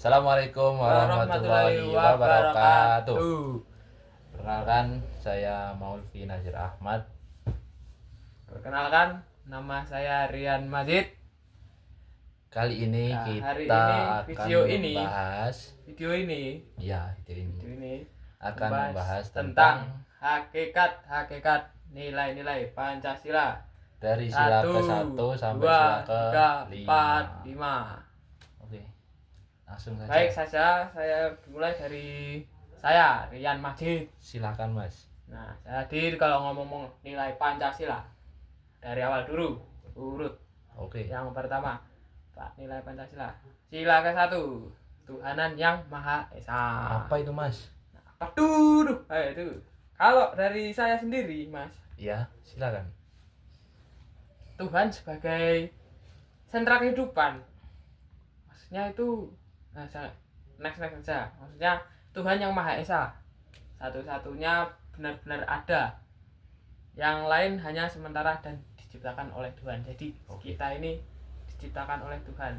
Assalamualaikum warahmatullahi warahmatullahi wabarakatuh. wabarakatuh. Perkenalkan, saya Maulvi Nazir Ahmad. Perkenalkan, nama saya Rian Majid. Kali ini Nah, hari kita ini akan video ini membahas video ini akan membahas tentang tentang hakikat nilai-nilai Pancasila. dari sila 1, ke-1 sampai 2, sila 3, 4, ke-5. 5. Oke. Langsung saja. Baik saja, saya dimulai dari saya Rian Majid. Silakan, Mas. Nah, jadi kalau ngomong nilai Pancasila dari awal dulu urut. Oke. Yang pertama, Pak, nilai Pancasila. Sila ke-1, Tuhanan yang Maha Esa. Apa itu, Mas? Apa tuh? Itu. Kalau dari saya sendiri, Mas, Ya, silakan. Tuhan sebagai sentra kehidupan. Maksudnya itu next saja. Maksudnya Tuhan yang Maha Esa. Satu-satunya benar-benar ada. Yang lain hanya sementara dan diciptakan oleh Tuhan. Jadi kita ini diciptakan oleh Tuhan.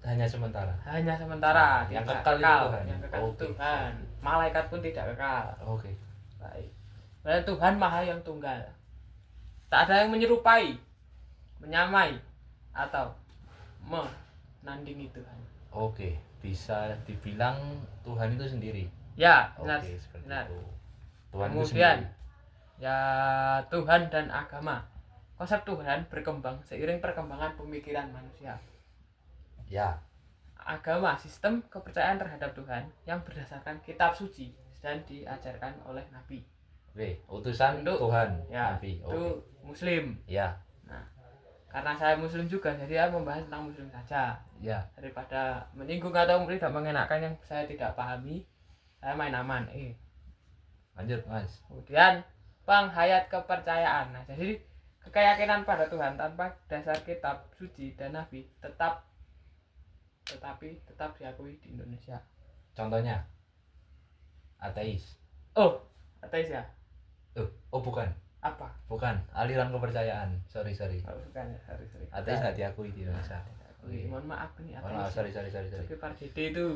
Hanya sementara. Hanya sementara, Yang tidak kekal itu Tuhan. Yang kekal itu Oke. Tuhan. Malaikat pun tidak kekal. Oke. Baik. Dan Tuhan Maha yang tunggal. Tak ada yang menyerupai, menyamai, atau menandingi Tuhan. Oke, bisa dibilang Tuhan itu sendiri. Ya, benar. Oke, seperti Benar. itu. Tuhan itu Kemudian, sendiri. ya Tuhan dan agama. Konsep Tuhan berkembang seiring perkembangan pemikiran manusia. Ya, Agama, sistem kepercayaan terhadap Tuhan yang berdasarkan kitab suci dan diajarkan oleh Nabi. oke. Utusan Untuk- Tuhan, Ya, Nabi. itu Oke. Muslim. Ya, Nah, karena saya Muslim juga, jadi saya membahas tentang Muslim saja. ya. Daripada menyinggung atau tidak mengenakan yang saya tidak pahami, saya main aman. Lanjut, Mas. Kemudian penghayat kepercayaan. Nah, jadi keyakinan pada Tuhan tanpa dasar kitab suci dan Nabi tetap diakui di Indonesia. Contohnya ateis. Oh, ateis ya? Oh, bukan. Apa? Bukan, aliran kepercayaan. Sorry. Oh, bukan ya, sorry. Ateis nggak diakui di Indonesia. Oke. Mohon maaf ini Oh, maaf, ateis. sorry. Itu Pardede itu.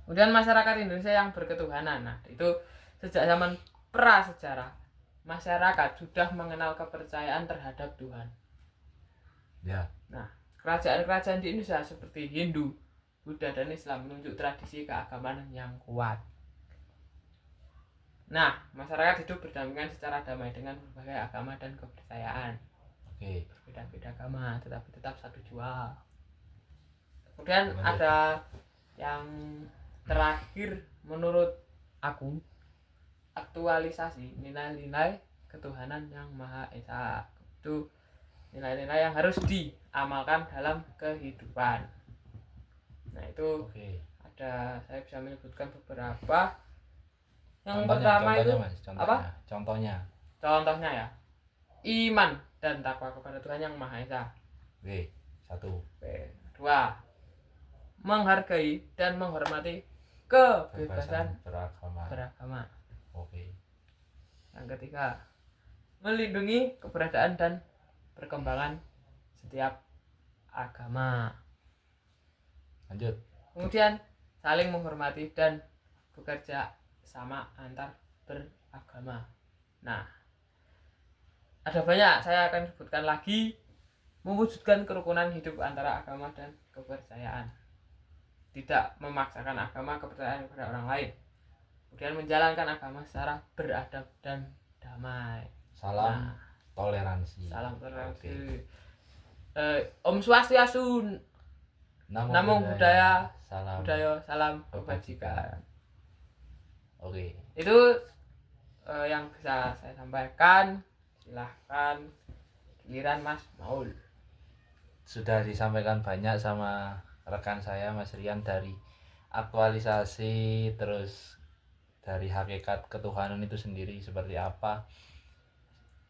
Kemudian masyarakat Indonesia yang berketuhanan. Nah, itu sejak zaman prasejarah masyarakat sudah mengenal kepercayaan terhadap Tuhan. Ya, Nah, kerajaan-kerajaan di Indonesia seperti Hindu, Buddha, dan Islam menunjuk tradisi keagamaan yang kuat. Nah, masyarakat hidup berdampingan secara damai dengan berbagai agama dan kepercayaan. oke. Berbeda-beda agama, tetapi tetap satu jua. Kemudian Lanjut. ada yang terakhir menurut aku, aktualisasi nilai-nilai ketuhanan yang Maha Esa. Itu nilai-nilai yang harus diamalkan dalam kehidupan. Nah, itu Oke. ada, saya bisa menyebutkan beberapa. Yang Contohnya, pertama itu Mas. apa? Contohnya. Ya, iman dan takwa kepada Tuhan yang Maha Esa. Oke, 1. Oke. 2, menghargai dan menghormati kebebasan beragama. Oke. Yang ketiga, melindungi keberadaan dan perkembangan setiap agama. Lanjut. Kemudian saling menghormati dan bekerja sama antar beragama. Nah, ada banyak, saya akan sebutkan lagi. Mewujudkan kerukunan hidup antara agama dan kepercayaan. Tidak memaksakan agama kepercayaan kepada orang lain. Kemudian menjalankan agama secara beradab dan damai. Salam Nah, toleransi. salam toleransi. Oke. Om Swastiastu, Namo Buddhaya, Salam. salam kebajikan. Oke. Itu yang bisa saya sampaikan. Silahkan giliran Mas Maul. Sudah disampaikan banyak sama rekan saya Mas Rian, dari aktualisasi, terus dari hakikat ketuhanan itu sendiri seperti apa.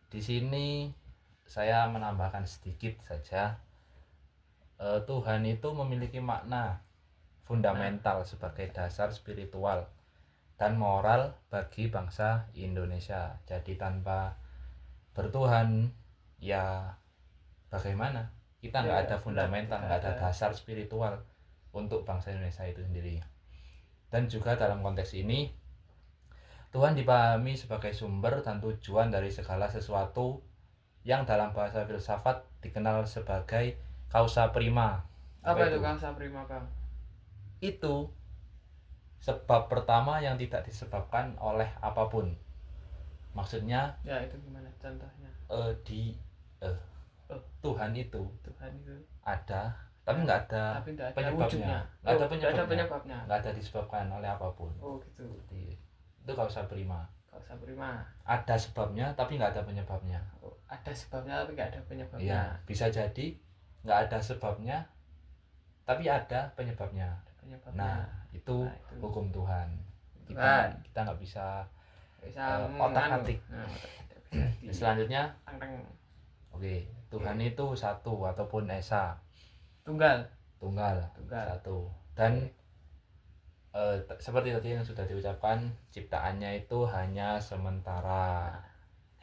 Di sini saya menambahkan sedikit saja. Tuhan itu memiliki makna fundamental sebagai dasar spiritual dan moral bagi bangsa Indonesia. Jadi tanpa bertuhan, ya bagaimana? Kita nggak ada fundamental, nggak ada dasar spiritual. untuk bangsa Indonesia itu sendiri. Dan juga dalam konteks ini Tuhan dipahami sebagai sumber dan tujuan dari segala sesuatu yang dalam bahasa filsafat dikenal sebagai causa prima. Apa itu causa prima, Bang? Itu sebab pertama yang tidak disebabkan oleh apapun. Maksudnya Ya, itu gimana contohnya? Tuhan itu ada tapi nggak ada Tapi nggak ada penyebabnya, wujudnya. nggak ada Nggak ada penyebabnya, penyebabnya. nggak ada disebabkan oleh apapun. Oh gitu. Itu causa prima. Causa prima. Ada sebabnya tapi nggak ada penyebabnya. Oh, ada sebabnya tapi nggak ada penyebabnya. Iya, bisa jadi nggak ada sebabnya tapi ada penyebabnya. Nah itu hukum Tuhan. Kita nggak bisa otak-atik. Selanjutnya oke, Tuhan itu satu ataupun esa, tunggal satu. Dan seperti tadi yang sudah diucapkan, ciptaannya itu hanya sementara.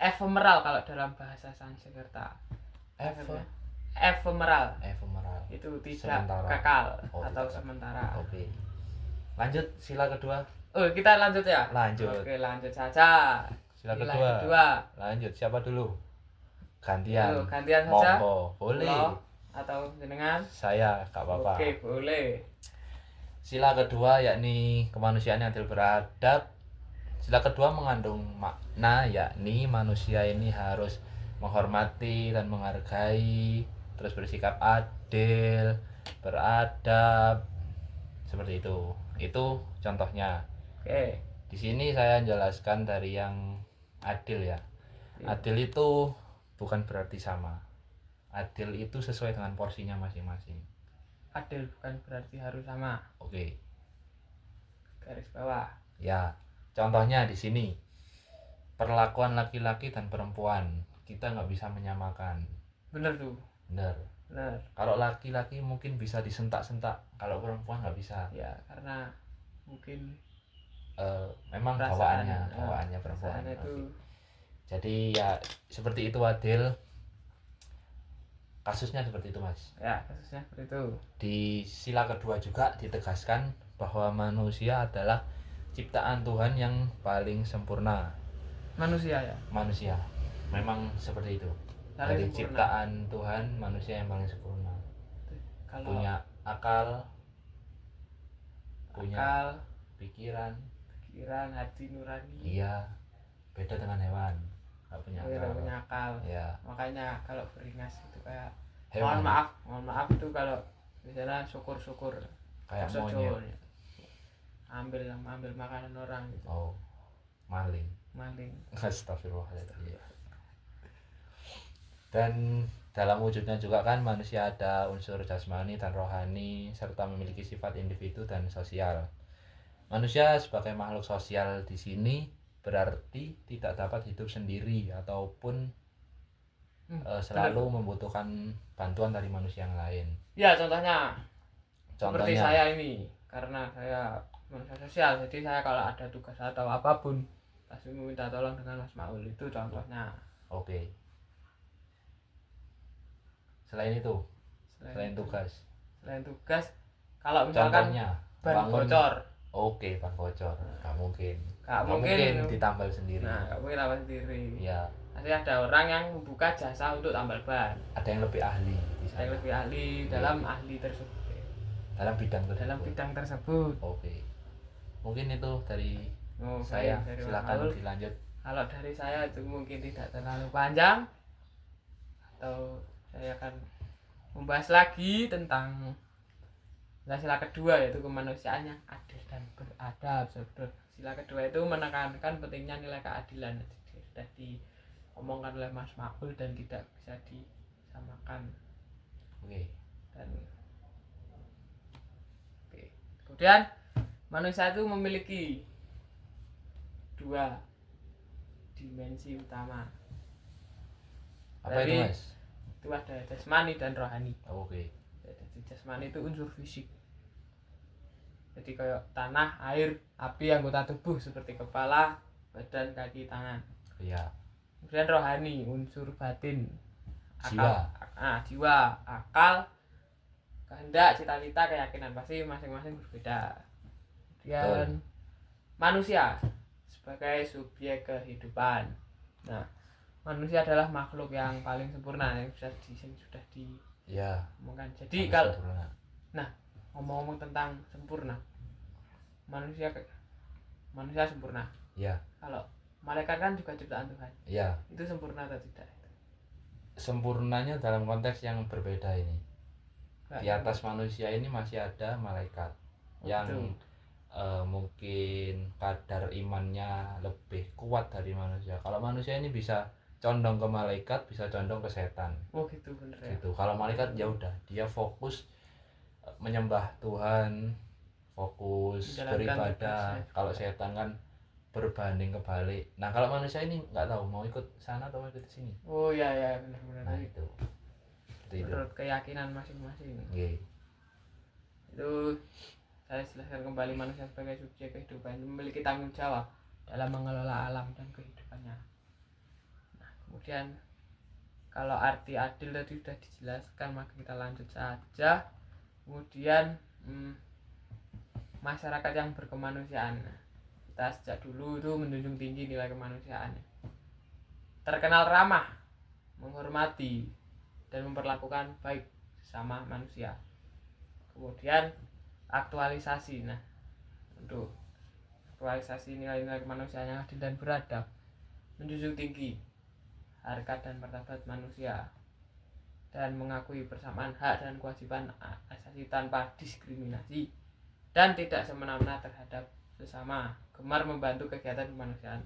Ephemeral kalau dalam bahasa Sanskerta. Ephemeral itu tidak sementara. Kekal atau tidak. Sementara. Oke. Lanjut sila kedua. Oh, kita lanjut ya? Lanjut. Oke, lanjut saja. Sila kedua. Lanjut, siapa dulu? Gantian saja. Monggo, boleh. Atau jenengan? Saya, gak apa-apa. Oke, boleh. Sila kedua yakni kemanusiaan yang adil beradab. Sila kedua mengandung makna yakni manusia ini harus menghormati dan menghargai, terus bersikap adil, beradab, seperti itu. Itu contohnya. Oke. Di sini saya jelaskan dari yang adil ya. Adil itu bukan berarti sama. Adil itu sesuai dengan porsinya masing-masing. Adil bukan berarti harus sama. Oke. Garis bawah. Ya, contohnya di sini. Perlakuan laki-laki dan perempuan kita nggak bisa menyamakan. Bener tuh. Bener. Kalau laki-laki mungkin bisa disentak-sentak, kalau perempuan nggak bisa. Ya, karena mungkin memang bawaannya perempuan itu. Jadi ya seperti itu adil. Kasusnya seperti itu, Mas. Ya, kasusnya seperti itu. Di sila kedua juga ditegaskan bahwa manusia adalah ciptaan Tuhan yang paling sempurna. Manusia ya? Manusia. Memang seperti itu. Dari ciptaan Tuhan, manusia yang paling sempurna. Kalau punya akal, punya pikiran, hati nurani. Iya. Beda dengan hewan. Gak punya akal. Ya. Makanya kalau beringas itu kayak hewan. Mohon maaf itu kalau misalnya syukur kayak monyet. Ambil makanan orang gitu. Oh. Maling. Astagfirullahaladzim. Dan dalam wujudnya juga kan manusia ada unsur jasmani dan rohani serta memiliki sifat individu dan sosial. Manusia sebagai makhluk sosial di sini berarti tidak dapat hidup sendiri ataupun selalu membutuhkan bantuan dari manusia yang lain. Ya, contohnya seperti saya ini, karena saya manusia sosial, jadi saya kalau ada tugas atau apapun pasti meminta tolong dengan Mas Maul, itu contohnya. Oke. Selain itu, selain tugas, kalau misalkan contohnya, ban bocor. Oke, ban bocor. Gak mungkin mungkin ditambal sendiri. Nah, gak mungkin tambal sendiri. Ya. Nanti ada orang yang membuka jasa untuk tambal ban. Ada yang lebih ahli di sana. Ada yang lebih ahli dalam ahli tersebut. Dalam bidang tersebut. Oke. Mungkin itu dari saya. Silakan dilanjut. Kalau dari saya itu mungkin tidak terlalu panjang. Atau saya akan membahas lagi tentang sila kedua, yaitu kemanusiaan yang adil dan beradab. Sila kedua itu menekankan pentingnya nilai keadilan. Sudah diomongkan oleh Mas Makul dan tidak bisa disamakan. Oke. Kemudian manusia itu memiliki dua dimensi utama. Apa itu, Mas? Itu ada jasmani dan rohani. Oke. Jadi jasmani itu unsur fisik. Jadi kayak tanah, air, api, anggota tubuh seperti kepala, badan, kaki, tangan. Iya. Kemudian rohani, unsur batin, jiwa, jiwa, akal, kehendak, cita-cita, keyakinan pasti masing-masing berbeda. Kemudian manusia sebagai subjek kehidupan. Nah, manusia adalah makhluk yang paling sempurna yang sudah diomongkan. Jadi kalau sempurna. Nah, ngomong-ngomong tentang sempurna, manusia sempurna. Ya. Kalau malaikat kan juga ciptaan Tuhan. Ya. Itu sempurna atau tidak? Sempurnanya dalam konteks yang berbeda ini. Di atas manusia ini masih ada malaikat yang mungkin kadar imannya lebih kuat dari manusia. Kalau manusia ini bisa condong ke malaikat, bisa condong ke setan. Oh gitu, bener ya. Gitu. Kalau malaikat ya udah, dia fokus menyembah Tuhan, fokus beribadah. Kalau setan kan berbanding kebalik. Nah, kalau manusia ini nggak tahu mau ikut sana atau mau ikut sini. Oh iya benar-benar. Nah, itu. Menurut keyakinan masing-masing. Okay. Itu saya jelaskan kembali, manusia sebagai subjek kehidupan memiliki tanggung jawab dalam mengelola alam dan kehidupannya. Nah, kemudian kalau arti adil tadi sudah dijelaskan, maka kita lanjut saja. Kemudian masyarakat yang berkemanusiaan. Kita sejak dulu itu menjunjung tinggi nilai kemanusiaan. Terkenal ramah, menghormati, dan memperlakukan baik sesama manusia. Kemudian aktualisasi. Nah, untuk aktualisasi nilai-nilai kemanusiaan yang adil dan beradab, menjunjung tinggi harkat dan martabat manusia, dan mengakui persamaan hak dan kewajiban asasi tanpa diskriminasi, dan tidak semena-mena terhadap sesama, gemar membantu kegiatan kemanusiaan.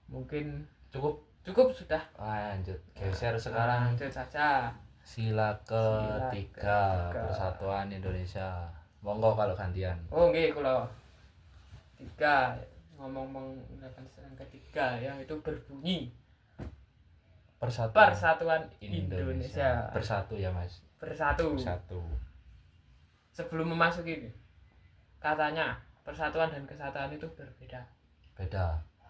Mungkin cukup sudah. Lanjut, geser sekarang. Lanjut saja. Sila ketiga Persatuan Indonesia. Monggo kalau gantian. Oh nggih, kalau tiga ngomong menggunakan yang ketiga yang itu berbunyi Persatuan Indonesia. Bersatu ya Mas. Bersatu. Sebelum memasuki ini, katanya persatuan dan kesatuan itu berbeda.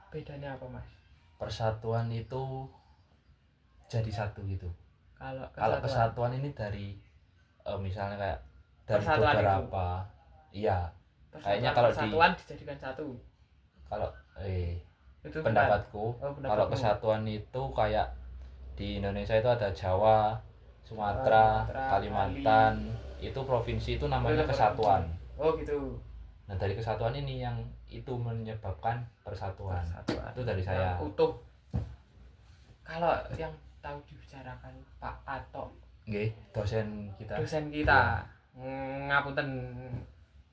Bedanya apa Mas? Persatuan itu jadi satu gitu. Kalau kesatuan ini dari misalnya kayak dari persatuan beberapa itu. Iya. Kayaknya kalau persatuan dijadikan satu. Kalau itu pendapatku, kalau kesatuan itu kayak di Indonesia itu ada Jawa, Sumatera, Kalimantan, itu provinsi itu namanya kesatuan. Oh gitu. Nah, dari kesatuan ini yang itu menyebabkan persatuan. Itu dari saya. Utuh. Kalau yang tahu dibicarakan Pak Atok. Nggih, dosen kita. Ya. Ngapunten,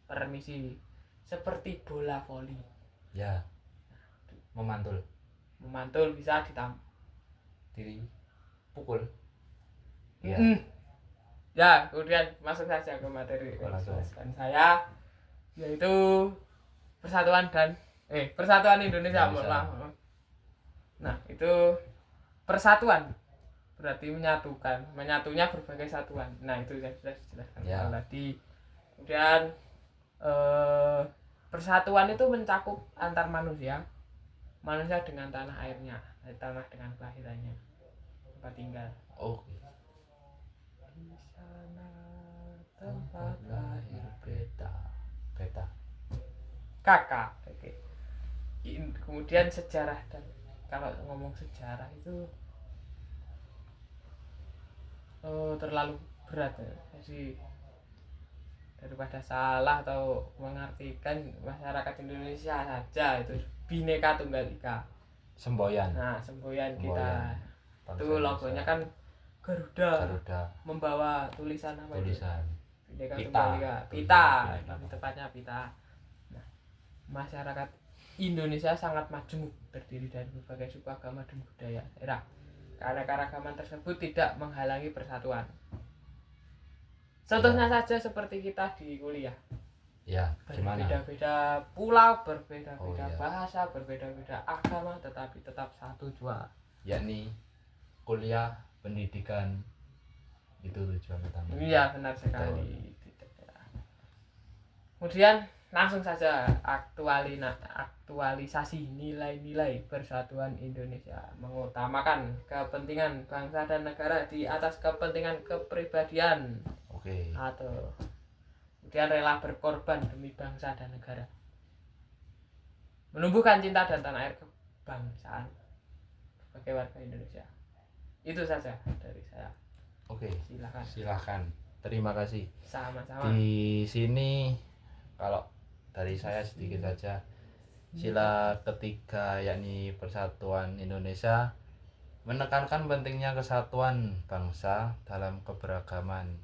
permisi. Seperti bola voli. Ya. Memantul bisa pukul. Ya. Ya, kemudian masuk saja ke materi dan saya, yaitu persatuan Indonesia. Nah, itu persatuan berarti menyatunya berbagai satuan. Nah, itu yang sudah dijelaskan tadi. Kemudian persatuan itu mencakup antar manusia dengan tanah airnya, tanah dengan kelahirannya, tempat tinggal. Di sana tempat lahir beta. Kakak. Oke. Kemudian sejarah, dan kalau ngomong sejarah itu terlalu berat ya. Jadi daripada salah atau mengartikan masyarakat Indonesia saja itu Bhinneka Tunggal Ika. Semboyan. Nah, semboyan kita. Itu logonya kan Garuda. Membawa tulisan apa itu? Bhinneka Tunggal Ika. Pita. Tepatnya pita. Nah, masyarakat Indonesia sangat majemuk, terdiri dari berbagai suku, agama, dan budaya. Karena keragaman tersebut tidak menghalangi persatuan. Contohnya saja seperti kita di kuliah. Ya, gimana? Berbeda-beda pulau, berbeda-beda bahasa, berbeda-beda agama, tetapi tetap satu jua. Yakni kuliah, pendidikan, itu tujuan utama. Iya, benar sekali. Kemudian langsung saja aktualisasi nilai-nilai persatuan Indonesia, mengutamakan kepentingan bangsa dan negara di atas kepentingan kepribadian Oke. atau kemudian rela berkorban demi bangsa dan negara, menumbuhkan cinta dan tanah air kebangsaan sebagai warga Indonesia. Itu saja dari saya. Oke. Silakan. Silahkan. Terima kasih. Sama-sama. Di sini kalau dari saya sedikit saja, sila ketiga yakni persatuan Indonesia menekankan pentingnya kesatuan bangsa dalam keberagaman.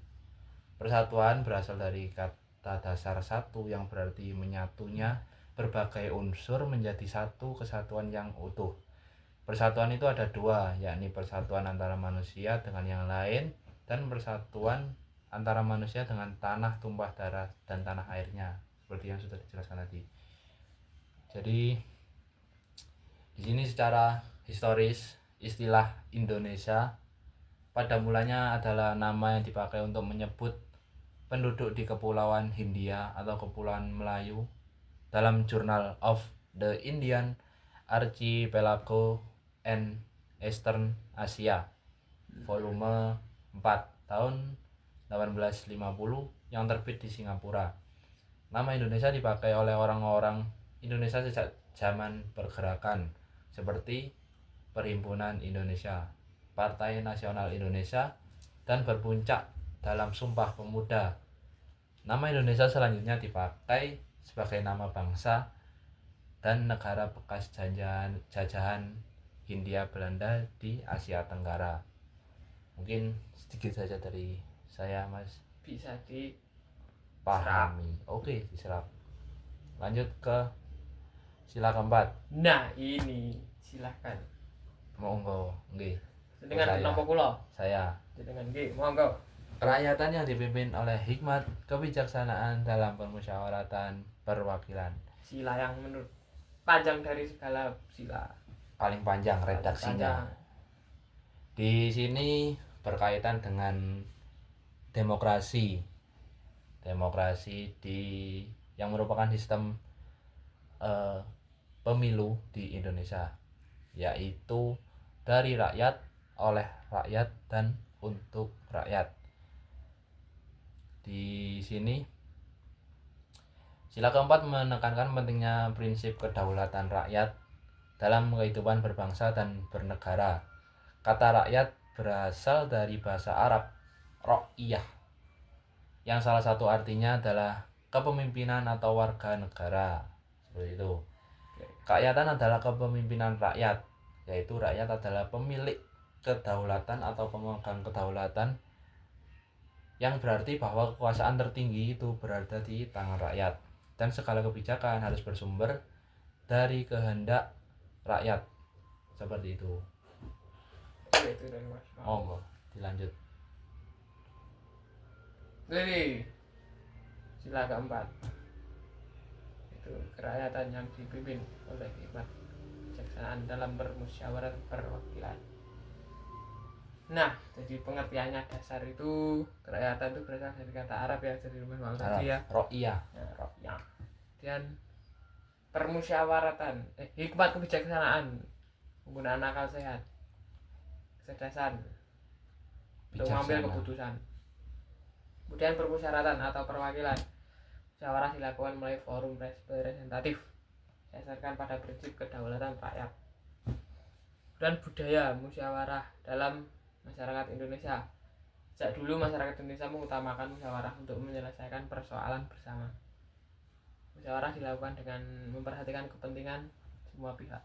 Persatuan berasal dari kata dasar satu yang berarti menyatunya berbagai unsur menjadi satu kesatuan yang utuh. Persatuan itu ada dua, yakni persatuan antara manusia dengan yang lain dan persatuan antara manusia dengan tanah tumpah darah dan tanah airnya, seperti yang sudah dijelaskan tadi. Jadi di sini secara historis istilah Indonesia pada mulanya adalah nama yang dipakai untuk menyebut penduduk di Kepulauan Hindia atau Kepulauan Melayu dalam Journal of the Indian Archipelago and Eastern Asia volume 4 tahun 1850 yang terbit di Singapura. Nama Indonesia dipakai oleh orang-orang Indonesia sejak zaman pergerakan seperti Perhimpunan Indonesia, Partai Nasional Indonesia, dan berpuncak dalam Sumpah Pemuda. Nama Indonesia selanjutnya dipakai sebagai nama bangsa dan negara bekas jajahan Hindia Belanda di Asia Tenggara. Mungkin sedikit saja dari saya, Mas. Bisa di Pahami. Oke, diserap. Lanjut ke sila keempat. Nah, ini silakan. Monggo, nggih. Dengan Saya. nopo kula. Saya. Dengan nggih, monggo. Kerakyatan yang dipimpin oleh hikmat kebijaksanaan dalam permusyawaratan perwakilan. Sila yang menurut panjang dari segala sila. Paling panjang redaksinya. Di sini berkaitan dengan demokrasi. Demokrasi yang merupakan sistem pemilu di Indonesia, yaitu dari rakyat, oleh rakyat, dan untuk rakyat. Di sini sila keempat menekankan pentingnya prinsip kedaulatan rakyat dalam kehidupan berbangsa dan bernegara. Kata rakyat berasal dari bahasa Arab ro'iyah, yang salah satu artinya adalah kepemimpinan atau warga negara. Seperti itu. Kerakyatan adalah kepemimpinan rakyat, yaitu rakyat adalah pemilik kedaulatan atau pemegang kedaulatan, yang berarti bahwa kekuasaan tertinggi itu berada di tangan rakyat dan segala kebijakan harus bersumber dari kehendak rakyat. Seperti itu. Itu dari Mas. Monggo, dilanjut. Jadi sila keempat itu kerakyatan yang dipimpin oleh hikmat kebijaksanaan dalam permusyawaratan perwakilan. Nah, jadi pengertiannya dasar itu kerakyatan itu berasal dari kata Arab ya, jadi memang tadi ya. Ro'iyah. Ro'iyah. Dan permusyawaratan, hikmat kebijaksanaan, penggunaan akal sehat, kecerdasan untuk mengambil keputusan. Kemudian permusyawaratan atau perwakilan, musyawarah dilakukan melalui forum representatif, berdasarkan pada prinsip kedaulatan rakyat. Dan budaya musyawarah dalam masyarakat Indonesia. Sejak dulu masyarakat Indonesia mengutamakan musyawarah untuk menyelesaikan persoalan bersama. Musyawarah dilakukan dengan memperhatikan kepentingan semua pihak.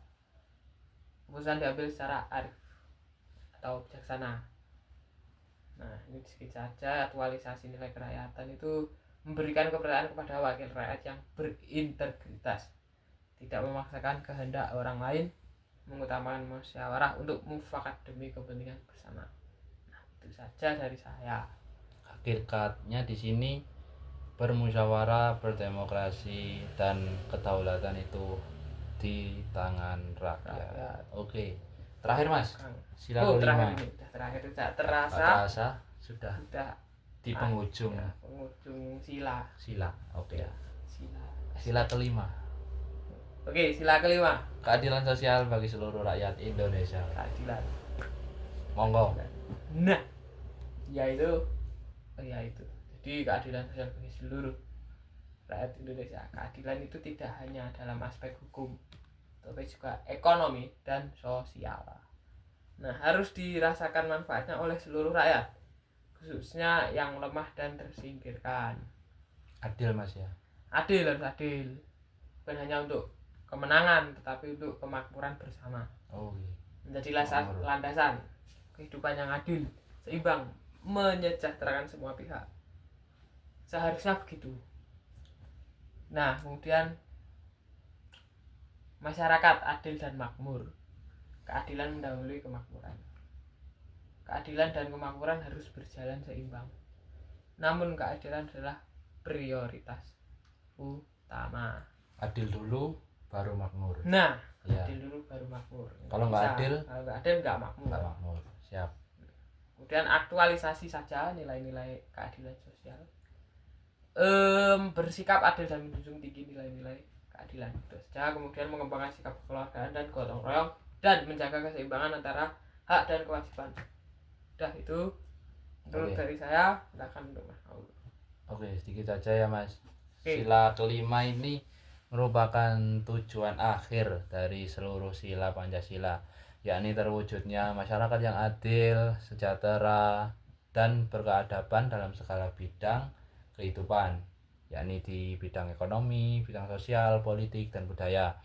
Keputusan diambil secara arif atau bijaksana. Nah, ini sedikit saja aktualisasi nilai kerakyatan itu memberikan kepercayaan kepada wakil rakyat yang berintegritas, tidak memaksakan kehendak orang lain, mengutamakan musyawarah untuk mufakat demi kepentingan bersama. Nah, itu saja dari saya. Hakikatnya di sini bermusyawarah, berdemokrasi, dan kedaulatan itu di tangan rakyat. Oke. Terakhir, Mas. Sila kelima. Terakhir tidak terasa. Sudah di penghujung. Ya, penghujung sila. Oke. Sila. Sila kelima. Oke, sila kelima. Keadilan sosial bagi seluruh rakyat Indonesia. Keadilan. Monggo. Nah, yaitu jadi keadilan sosial bagi seluruh rakyat Indonesia. Keadilan itu tidak hanya dalam aspek hukum, tapi juga ekonomi dan sosial. Nah, harus dirasakan manfaatnya oleh seluruh rakyat, khususnya yang lemah dan tersingkirkan. Adil Mas ya. Adil, harus adil. Bukan hanya untuk kemenangan, tetapi untuk kemakmuran bersama. Oh iya. Menjadi landasan kehidupan yang adil, seimbang, menyejahterakan semua pihak. Seharusnya begitu. Nah, kemudian masyarakat adil dan makmur. Keadilan mendahului kemakmuran. Keadilan dan kemakmuran harus berjalan seimbang. Namun keadilan adalah prioritas utama. Adil dulu baru makmur. Nah, Ya. adil dulu baru makmur. Kalau nggak adil? Kalau nggak adil nggak makmur. Nggak makmur. Siap. Kemudian aktualisasi saja nilai-nilai keadilan sosial. Bersikap adil dan menjunjung tinggi nilai-nilai keadilan itu saja. Kemudian mengembangkan sikap kekeluargaan dan gotong royong dan menjaga keseimbangan antara hak dan kewajiban. Udah itu menurut dari saya. Silakan untuk Mas Paul. Oke, sedikit saja ya Mas. Oke. Sila kelima ini merupakan tujuan akhir dari seluruh sila Pancasila, yakni terwujudnya masyarakat yang adil, sejahtera, dan berkeadaban dalam segala bidang kehidupan, yakni di bidang ekonomi, bidang sosial, politik, dan budaya.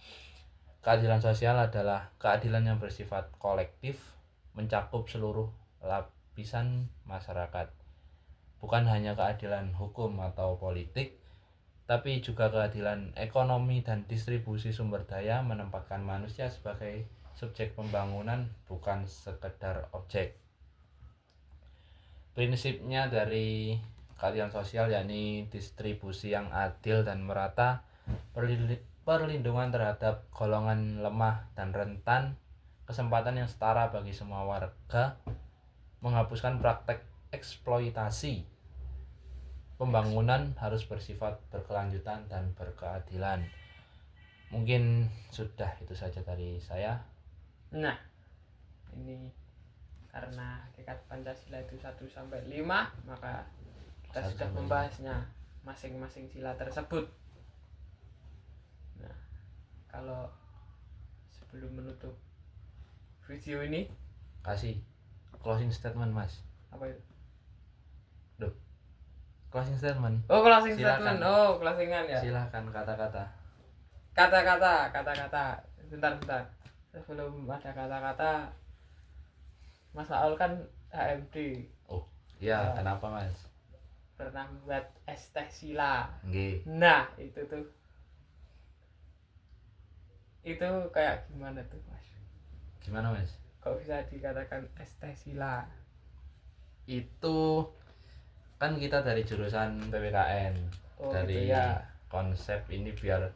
Keadilan sosial adalah keadilan yang bersifat kolektif, mencakup seluruh lapisan masyarakat. Bukan hanya keadilan hukum atau politik, tapi juga keadilan ekonomi dan distribusi sumber daya, menempatkan manusia sebagai subjek pembangunan, bukan sekedar objek. Prinsipnya dari keadilan sosial yakni distribusi yang adil dan merata, perlindungan terhadap golongan lemah dan rentan, kesempatan yang setara bagi semua warga, menghapuskan praktek eksploitasi. Pembangunan harus bersifat berkelanjutan dan berkeadilan. Mungkin sudah itu saja dari saya. Nah, ini karena hakikat Pancasila itu 1-5, maka kita sudah membahasnya masing-masing sila tersebut. Nah, kalau sebelum menutup video ini, Kasih closing statement Mas. apa itu? Closing statement. Oh, closing Silakan. statement. Oh, closingan ya. Silahkan kata-kata. Kata-kata. Bentar. Sebelum ada kata-kata, Mas Aul kan HMD. Oh, iya, kenapa Mas? Pernah buat es teh sila. Nggih. Nah, itu tuh. Itu kayak gimana tuh, Mas? Gimana Mas? Kok bisa dikatakan es teh sila? Itu kan kita dari jurusan PPKN. Oh, dari gitu ya. konsep ini biar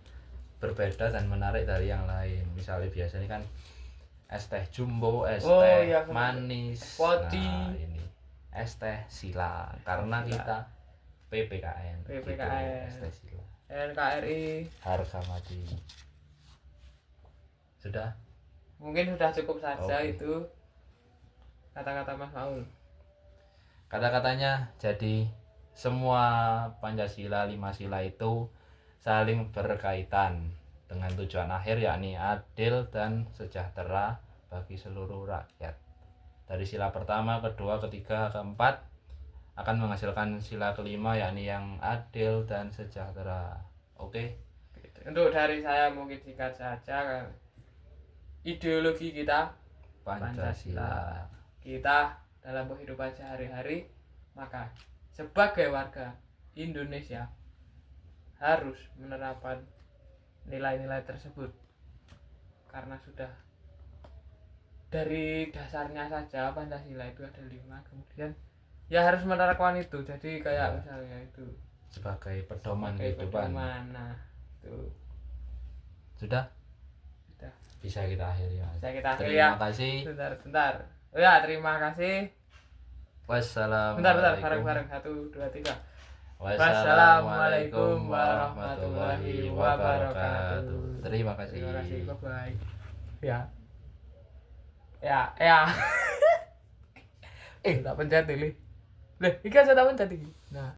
berbeda dan menarik dari yang lain. Misalnya biasanya kan es teh jumbo, es teh iya, manis, es poti. Nah, ini es teh sila karena Sila. kita PPKN. PPKN. Gitu, es teh sila. NKRI. Harga mati. Sudah? Mungkin sudah cukup saja Oke. itu kata-kata Mas Maul. Kata-katanya jadi semua Pancasila 5 sila itu saling berkaitan dengan tujuan akhir yakni adil dan sejahtera bagi seluruh rakyat. Dari sila pertama, kedua, ketiga, keempat akan menghasilkan sila kelima yakni yang adil dan sejahtera. Oke. Untuk dari saya mungkin singkat saja kan. Ideologi kita Pancasila. Kita dalam kehidupan sehari-hari, maka sebagai warga Indonesia harus menerapkan nilai-nilai tersebut karena sudah dari dasarnya saja Pancasila itu ada 5, kemudian ya harus menerapkan itu. Jadi kayak misalnya itu Sebagai pedoman sebagai kehidupan. pedoman. Nah, itu Sudah? sudah Bisa kita akhiri Mas. bisa kita akhiri Terima ya. kasih. Bentar. Oh ya, terima kasih. Wassalamualaikum. Bentar, bareng 1, 2, 3. Wassalamualaikum warahmatullahi wabarakatuh. Terima kasih. Terima kasih. Bye bye. Ya. Tak pencet ini. Lah, iki aja tak pencet iki. Nah.